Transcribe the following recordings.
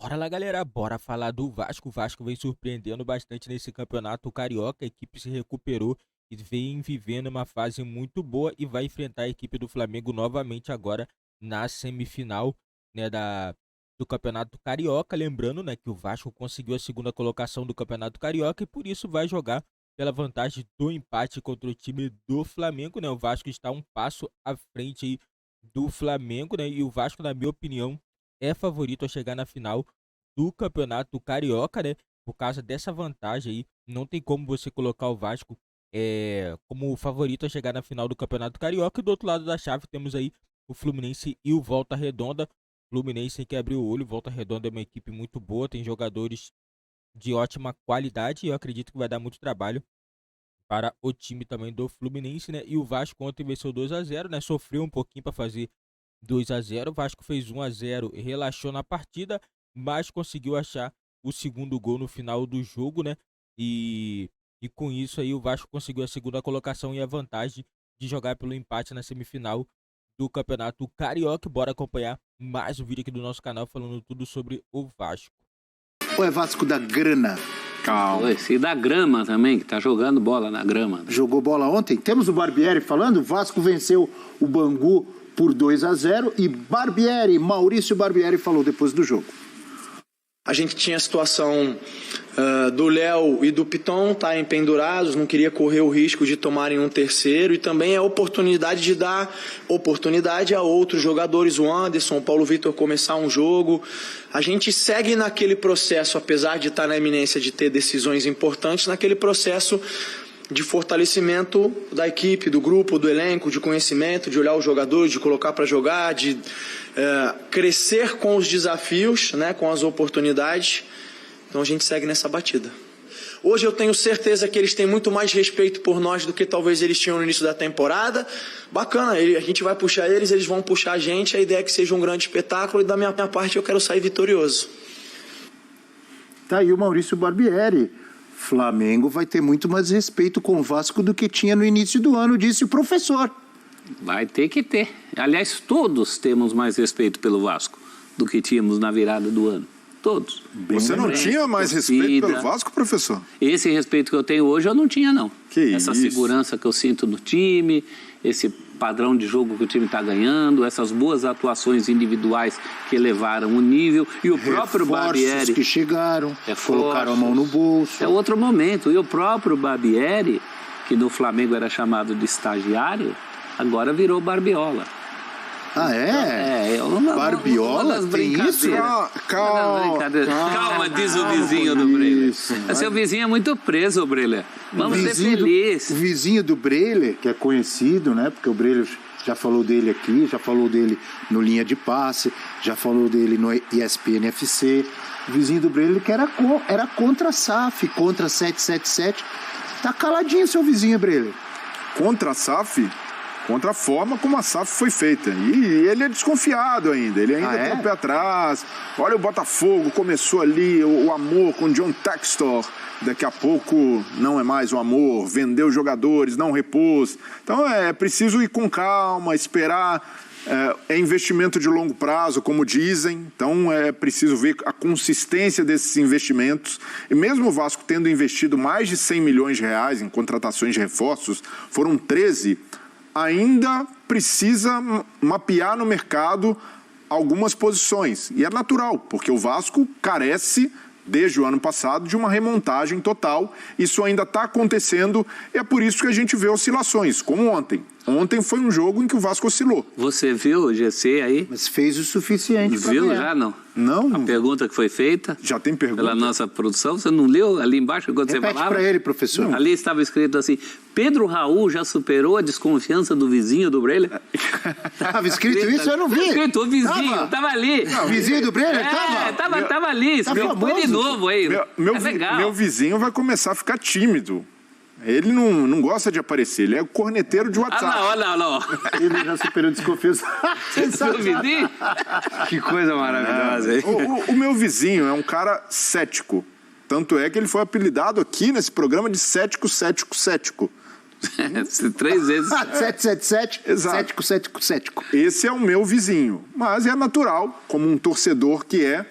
Bora lá, galera, bora falar do Vasco. O Vasco vem surpreendendo bastante nesse campeonato carioca. A equipe se recuperou e vem vivendo uma fase muito boa e vai enfrentar a equipe do Flamengo novamente agora na semifinal, né, do Campeonato Carioca. Lembrando, né, que o Vasco conseguiu a segunda colocação do Campeonato Carioca e por isso vai jogar pela vantagem do empate contra o time do Flamengo, né? O Vasco está um passo à frente aí do Flamengo, né? E o Vasco, na minha opinião, é favorito a chegar na final do Campeonato Carioca, né? Por causa dessa vantagem aí, não tem como você colocar o Vasco como favorito a chegar na final do Campeonato Carioca. E do outro lado da chave temos aí o Fluminense e o Volta Redonda. Fluminense tem que abrir o olho, Volta Redonda é uma equipe muito boa, tem jogadores de ótima qualidade e eu acredito que vai dar muito trabalho para o time também do Fluminense, né? E o Vasco ontem venceu 2-0, né? Sofreu um pouquinho para fazer 2-0. O Vasco fez 1-0 e relaxou na partida, mas conseguiu achar o segundo gol no final do jogo, né? E com isso aí o Vasco conseguiu a segunda colocação e a vantagem de jogar pelo empate na semifinal do Campeonato Carioca. Bora acompanhar mais um vídeo aqui do nosso canal falando tudo sobre o Vasco. Ou é Vasco da grana? Calma. Esse da grama também, que tá jogando bola na grama. Jogou bola ontem? Temos o Barbieri falando, o Vasco venceu o Bangu por 2-0 e Maurício Barbieri falou depois do jogo. A gente tinha a situação do Léo e do Piton estarem pendurados, não queria correr o risco de tomarem um terceiro e também a oportunidade de dar oportunidade a outros jogadores, o Anderson, o Paulo Vitor começar um jogo. A gente segue naquele processo, apesar de estar na iminência de ter decisões importantes, naquele processo de fortalecimento da equipe, do grupo, do elenco, de conhecimento, de olhar os jogadores, de colocar para jogar, de crescer com os desafios, né, com as oportunidades. Então a gente segue nessa batida. Hoje eu tenho certeza que eles têm muito mais respeito por nós do que talvez eles tinham no início da temporada. Bacana, a gente vai puxar eles vão puxar a gente. A ideia é que seja um grande espetáculo e da minha parte eu quero sair vitorioso. Tá aí o Maurício Barbieri. Flamengo vai ter muito mais respeito com o Vasco do que tinha no início do ano, disse o professor. Vai ter que ter. Aliás, todos temos mais respeito pelo Vasco do que tínhamos na virada do ano. Todos. Você não tinha mais respeito pelo Vasco, professor? Esse respeito que eu tenho hoje eu não tinha, não. Que essa isso? Segurança que eu sinto no time, esse padrão de jogo que o time está ganhando, essas boas atuações individuais que elevaram o nível e o próprio Barbieri que chegaram, colocaram a mão no bolso. É outro momento. E o próprio Barbieri, que no Flamengo era chamado de estagiário, agora virou Barbiola. Ah, é? Barbiola? Tem isso? Calma, diz o vizinho do Breler. Seu vizinho é muito preso, Breler. Vamos ser felizes. O vizinho do Breler, que é conhecido, né? Porque o Breler já falou dele aqui, já falou dele no Linha de Passe, já falou dele no ESPN FC. O vizinho do Breler que era contra a SAF, contra a 777. Tá caladinho seu vizinho, Breler. Contra a SAF? Contra a forma como a SAF foi feita. E ele é desconfiado ainda, ele ainda tem o pé atrás. Olha, o Botafogo começou ali, o amor com John Textor. Daqui a pouco não é mais o amor, vendeu jogadores, não repôs. Então é preciso ir com calma, esperar. É investimento de longo prazo, como dizem. Então é preciso ver a consistência desses investimentos. E mesmo o Vasco tendo investido mais de 100 milhões de reais em contratações de reforços, foram 13, ainda precisa mapear no mercado algumas posições. E é natural, porque o Vasco carece, desde o ano passado, de uma remontagem total. Isso ainda está acontecendo e é por isso que a gente vê oscilações, como ontem. Ontem foi um jogo em que o Vasco oscilou. Você viu o GC aí? Mas fez o suficiente para Viu ganhar. já, não? Não. A pergunta que foi feita? Já tem pergunta? Pela nossa produção, você não leu ali embaixo quando Repete você falava? para ele, professor. Não. Ali estava escrito assim, Pedro Raul já superou a desconfiança do vizinho do Breler? Estava escrito isso? Eu não vi. Escrito, o vizinho, estava ali. O vizinho do Breler? Tava ali, escrito, põe de novo aí. Meu vizinho vai começar a ficar tímido. Ele não gosta de aparecer, ele é o corneteiro de WhatsApp. Não. Ele já superou a desconfiança. Seu vizinho? Que coisa maravilhosa. O meu vizinho é um cara cético. Tanto é que ele foi apelidado aqui nesse programa de cético. 3 vezes. 777, Exato. cético. Esse é o meu vizinho. Mas é natural, como um torcedor que é,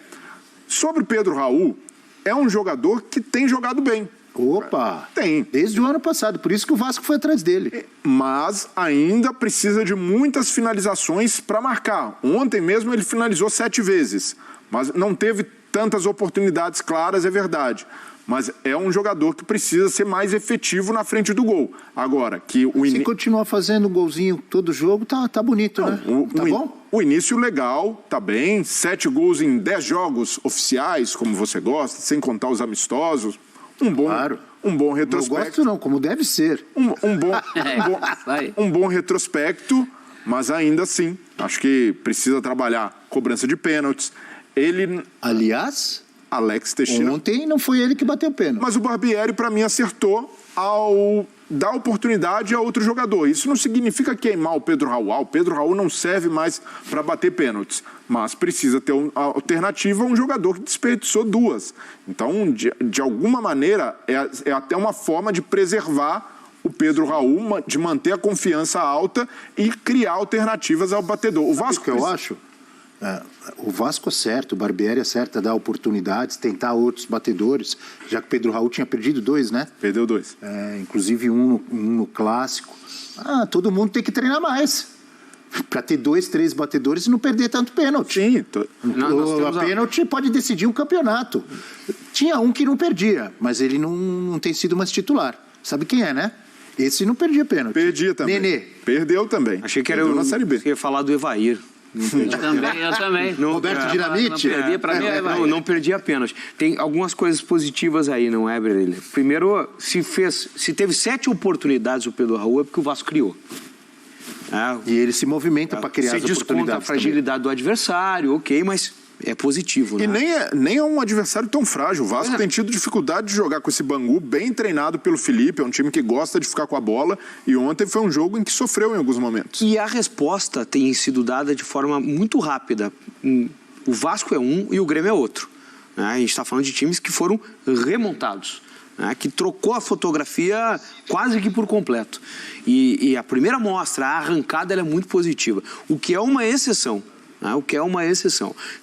Sobre Pedro Raul, é um jogador que tem jogado bem. Opa! Tem. Desde o ano passado, por isso que o Vasco foi atrás dele. Mas ainda precisa de muitas finalizações para marcar. Ontem mesmo ele finalizou 7 vezes, mas não teve tantas oportunidades claras, é verdade. Mas é um jogador que precisa ser mais efetivo na frente do gol. Agora, que o Se continuar fazendo golzinho todo jogo, tá bonito, né? Tá bom? O início legal, tá bem. 7 gols em 10 jogos oficiais, como você gosta, sem contar os amistosos. Um bom retrospecto. Não gosto não, como deve ser. Um bom retrospecto, mas ainda assim, acho que precisa trabalhar cobrança de pênaltis. Aliás, Alex Teixeira. Ontem não foi ele que bateu o pênalti. Mas o Barbieri, para mim, acertou ao dar oportunidade a outro jogador. Isso não significa queimar o Pedro Raul. O Pedro Raul não serve mais para bater pênaltis, mas precisa ter uma alternativa a um jogador que desperdiçou 2. Então, de alguma maneira, é até uma forma de preservar o Pedro Raul, de manter a confiança alta e criar alternativas ao batedor. O Vasco, que eu acho? O Vasco acerta, o Barbieri acerta, dá oportunidades, tentar outros batedores, já que o Pedro Raul tinha perdido 2, né? Perdeu 2. Inclusive um no clássico. Todo mundo tem que treinar mais. Para ter 2, 3 batedores e não perder tanto pênalti. Sim. A pênalti pode decidir um campeonato. Tinha um que não perdia, mas ele não tem sido mais titular. Sabe quem é, né? Esse não perdia pênalti. Perdia também. Nenê. Perdeu também. Achei que era na Série B. Você ia falar do Evair. Eu também. Roberto Dinamite? Não perdi apenas. Tem algumas coisas positivas aí, não é, Brelha? Primeiro, se teve 7 oportunidades o Pedro Raul, é porque o Vasco criou. E ele se movimenta para criar as oportunidades. Você desconta a fragilidade do adversário, ok, mas é positivo, né? E nem é um adversário tão frágil. O Vasco tem tido dificuldade de jogar com esse Bangu, bem treinado pelo Felipe, é um time que gosta de ficar com a bola, e ontem foi um jogo em que sofreu em alguns momentos. E a resposta tem sido dada de forma muito rápida. O Vasco é um e o Grêmio é outro. A gente está falando de times que foram remontados, que trocou a fotografia quase que por completo. E a primeira mostra, a arrancada, ela é muito positiva, o que é uma exceção.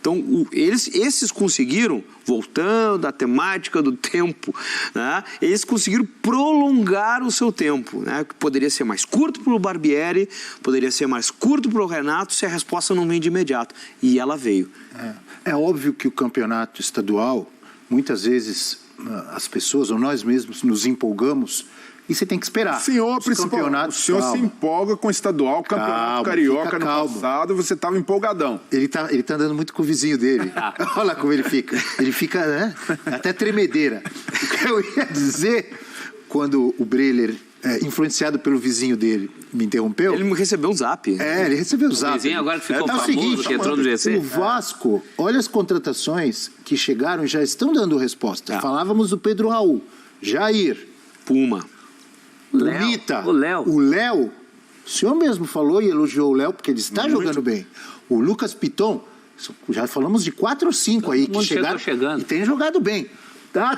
Então, esses conseguiram, voltando à temática do tempo, eles conseguiram prolongar o seu tempo, que poderia ser mais curto para o Barbieri, poderia ser mais curto para o Renato, se a resposta não vem de imediato. E ela veio. É óbvio que o campeonato estadual, muitas vezes as pessoas ou nós mesmos nos empolgamos. E você tem que esperar. O senhor se empolga com o estadual, campeonato carioca no passado, você estava empolgadão. Ele tá andando muito com o vizinho dele. Olha como ele fica. Ele fica, né? Até tremedeira. O que eu ia dizer, quando o Breler, influenciado pelo vizinho dele, me interrompeu... Ele recebeu um zap. Ele recebeu o zap. O vizinho agora que ficou famoso, seguinte, que entrou no GC. O Vasco, olha as contratações que chegaram e já estão dando resposta. Falávamos do Pedro Raul, Jair, Puma, Lita, o Léo, o senhor mesmo falou e elogiou o Léo, porque ele está jogando bem. O Lucas Piton, já falamos de 4 ou 5 aí que chegaram e tem jogado bem.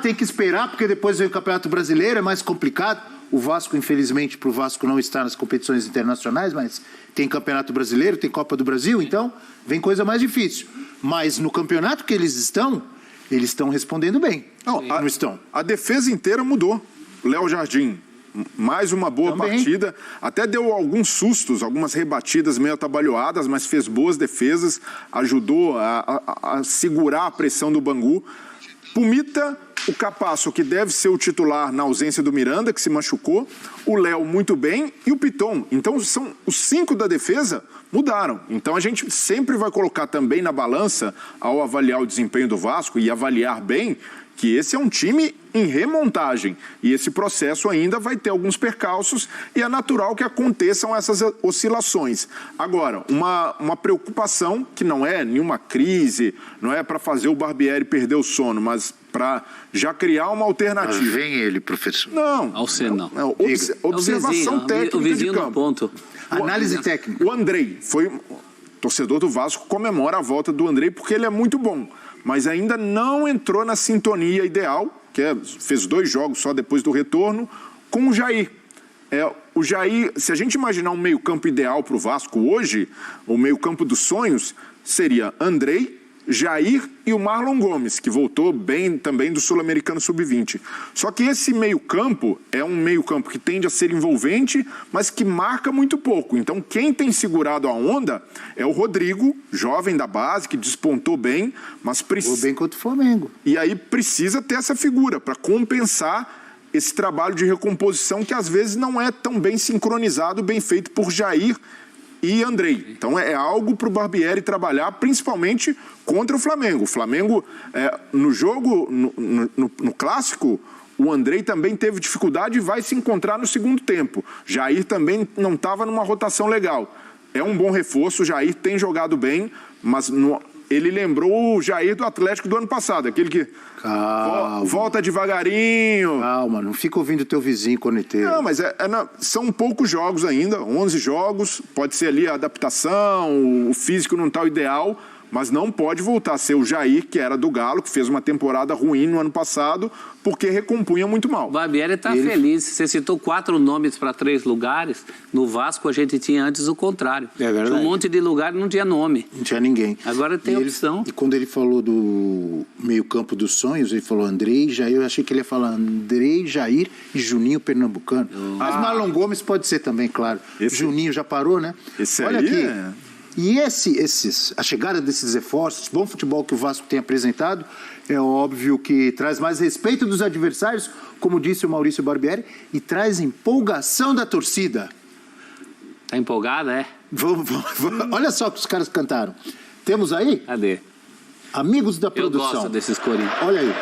Tem que esperar, porque depois vem o Campeonato Brasileiro, é mais complicado. O Vasco, infelizmente, para o Vasco não estar nas competições internacionais, mas tem Campeonato Brasileiro, tem Copa do Brasil, então vem coisa mais difícil. Mas no campeonato que eles estão respondendo bem. Não estão. A defesa inteira mudou. Léo Jardim, mais uma boa partida, até deu alguns sustos, algumas rebatidas meio atabalhoadas, mas fez boas defesas, ajudou a segurar a pressão do Bangu. Pumita, o Capasso, que deve ser o titular na ausência do Miranda, que se machucou, o Léo muito bem e o Piton. Então são os 5 da defesa mudaram. Então a gente sempre vai colocar também na balança, ao avaliar o desempenho do Vasco e avaliar bem, que esse é um time em remontagem e esse processo ainda vai ter alguns percalços e é natural que aconteçam essas oscilações. Agora, uma preocupação que não é nenhuma crise, não é para fazer o Barbieri perder o sono, mas para já criar uma alternativa. Vem ele, professor. Não. Observação técnica o vizinho de campo. No ponto. Análise técnica. O Andrei torcedor do Vasco comemora a volta do Andrei porque ele é muito bom, mas ainda não entrou na sintonia ideal, fez 2 jogos só depois do retorno, com o Jair. O Jair, se a gente imaginar um meio-campo ideal para o Vasco hoje, o meio-campo dos sonhos, seria Andrei, Jair e o Marlon Gomes, que voltou bem também do Sul-Americano Sub-20. Só que esse meio-campo é um meio-campo que tende a ser envolvente, mas que marca muito pouco. Então, quem tem segurado a onda é o Rodrigo, jovem da base, que despontou bem, mas precisa... Jogou bem contra o Flamengo. E aí precisa ter essa figura para compensar esse trabalho de recomposição que às vezes não é tão bem sincronizado, bem feito por Jair e Andrei. Então é algo para o Barbieri trabalhar, principalmente contra o Flamengo. O Flamengo, no jogo, no clássico, o Andrei também teve dificuldade e vai se encontrar no segundo tempo. Jair também não estava numa rotação legal. É um bom reforço, o Jair tem jogado bem, mas ele lembrou o Jair do Atlético do ano passado, aquele que volta devagarinho. Calma, não fica ouvindo teu vizinho corneteiro. Não, mas são poucos jogos ainda, 11 jogos, pode ser ali a adaptação, o físico não está o ideal, mas não pode voltar a ser o Jair, que era do Galo, que fez uma temporada ruim no ano passado, porque recompunha muito mal. O Barbieri está feliz. Você citou 4 nomes para 3 lugares. No Vasco a gente tinha antes o contrário. É verdade. Tinha um monte de lugar e não tinha nome. Não tinha ninguém. Agora tem opção. E quando ele falou do meio-campo dos sonhos, ele falou Andrei, Jair. Eu achei que ele ia falar Andrei, Jair e Juninho Pernambucano. Mas Marlon Gomes pode ser também, claro. Juninho já parou, né? Olha aí aqui. E a chegada desses reforços, bom futebol que o Vasco tem apresentado, é óbvio que traz mais respeito dos adversários, como disse o Maurício Barbieri, e traz empolgação da torcida. Tá empolgada, é? Olha só o que os caras cantaram. Temos aí? Cadê? Amigos da produção. Eu gosto desses corinhos. Olha aí.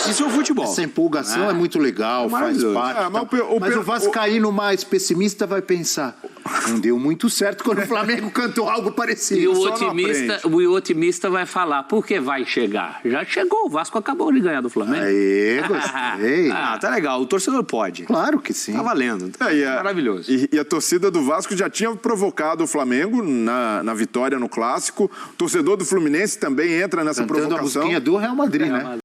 Isso é o futebol. Essa empolgação é muito legal, faz parte. Mas o vascaíno mais pessimista vai pensar, não deu muito certo quando o Flamengo cantou algo parecido. E o otimista vai falar, porque vai chegar. Já chegou, o Vasco acabou de ganhar do Flamengo. Aê, gostei. Tá legal, o torcedor pode. Claro que sim. Tá valendo, maravilhoso. E a torcida do Vasco já tinha provocado o Flamengo na vitória no Clássico. O torcedor do Fluminense também entra nessa provocação. A musiquinha do Real Madrid, né?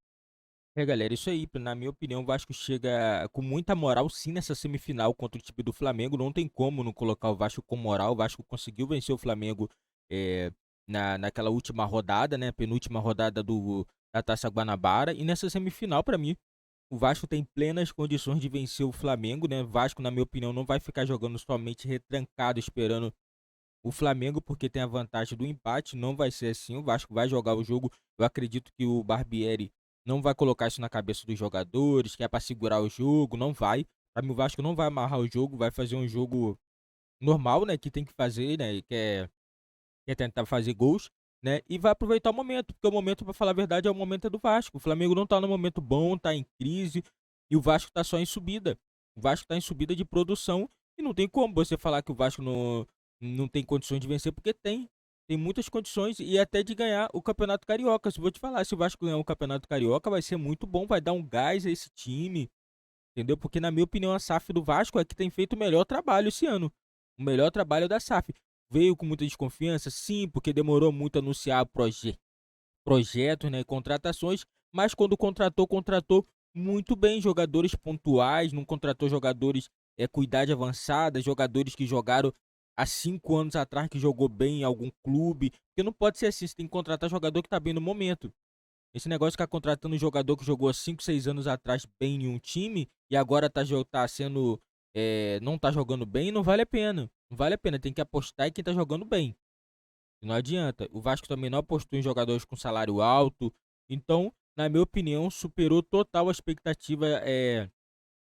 Galera, isso aí, na minha opinião, o Vasco chega com muita moral sim nessa semifinal contra o time do Flamengo. Não tem como não colocar o Vasco com moral. O Vasco conseguiu vencer o Flamengo naquela última rodada, né? Penúltima rodada da Taça Guanabara. E nessa semifinal, para mim, o Vasco tem plenas condições de vencer o Flamengo, né? O Vasco, na minha opinião, não vai ficar jogando somente retrancado, esperando o Flamengo, porque tem a vantagem do empate. Não vai ser assim. O Vasco vai jogar o jogo. Eu acredito que o Barbieri não vai colocar isso na cabeça dos jogadores, que é para segurar o jogo, não vai. Para mim, o Vasco não vai amarrar o jogo, vai fazer um jogo normal, né, que tem que fazer, né, que é tentar fazer gols, né, e vai aproveitar o momento, porque o momento, para falar a verdade, é o momento do Vasco. O Flamengo não tá no momento bom, tá em crise, e o Vasco tá só em subida. O Vasco tá em subida de produção, e não tem como você falar que o Vasco não tem condições de vencer, porque tem muitas condições e até de ganhar o Campeonato Carioca. Se eu vou te falar, se o Vasco ganhar o Campeonato Carioca, vai ser muito bom, vai dar um gás a esse time, entendeu? Porque, na minha opinião, a SAF do Vasco é que tem feito o melhor trabalho esse ano. O melhor trabalho da SAF. Veio com muita desconfiança, sim, porque demorou muito a anunciar projetos, né, contratações, mas quando contratou muito bem, jogadores pontuais, não contratou jogadores com idade avançada, jogadores que jogaram há 5 anos atrás, que jogou bem em algum clube, porque não pode ser assim, você tem que contratar jogador que tá bem no momento. Esse negócio de ficar contratando um jogador que jogou há 5, 6 anos atrás bem em um time, e agora não tá jogando bem, não vale a pena. Não vale a pena, tem que apostar em quem tá jogando bem. Não adianta. O Vasco também não apostou em jogadores com salário alto, então, na minha opinião, superou total a expectativa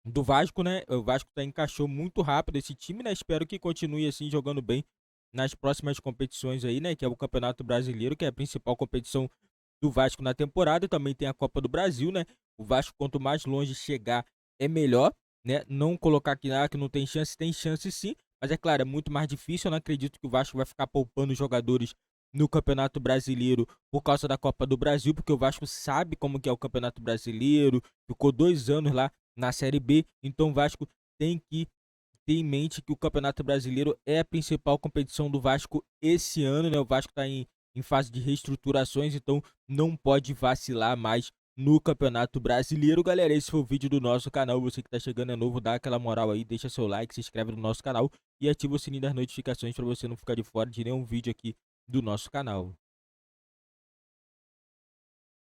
do Vasco, né? O Vasco encaixou muito rápido esse time, né? Espero que continue assim jogando bem nas próximas competições aí, né? Que é o Campeonato Brasileiro, que é a principal competição do Vasco na temporada. E também tem a Copa do Brasil, né? O Vasco, quanto mais longe chegar, é melhor, né? Não colocar aqui que não tem chance sim. Mas é claro, é muito mais difícil. Eu não acredito que o Vasco vai ficar poupando jogadores no Campeonato Brasileiro por causa da Copa do Brasil, porque o Vasco sabe como que é o Campeonato Brasileiro, ficou 2 anos lá na Série B, então o Vasco tem que ter em mente que o Campeonato Brasileiro é a principal competição do Vasco esse ano, né? O Vasco está em fase de reestruturações, então não pode vacilar mais no Campeonato Brasileiro. Galera, esse foi o vídeo do nosso canal. Você que tá chegando é novo, dá aquela moral aí, deixa seu like, se inscreve no nosso canal e ativa o sininho das notificações para você não ficar de fora de nenhum vídeo aqui do nosso canal.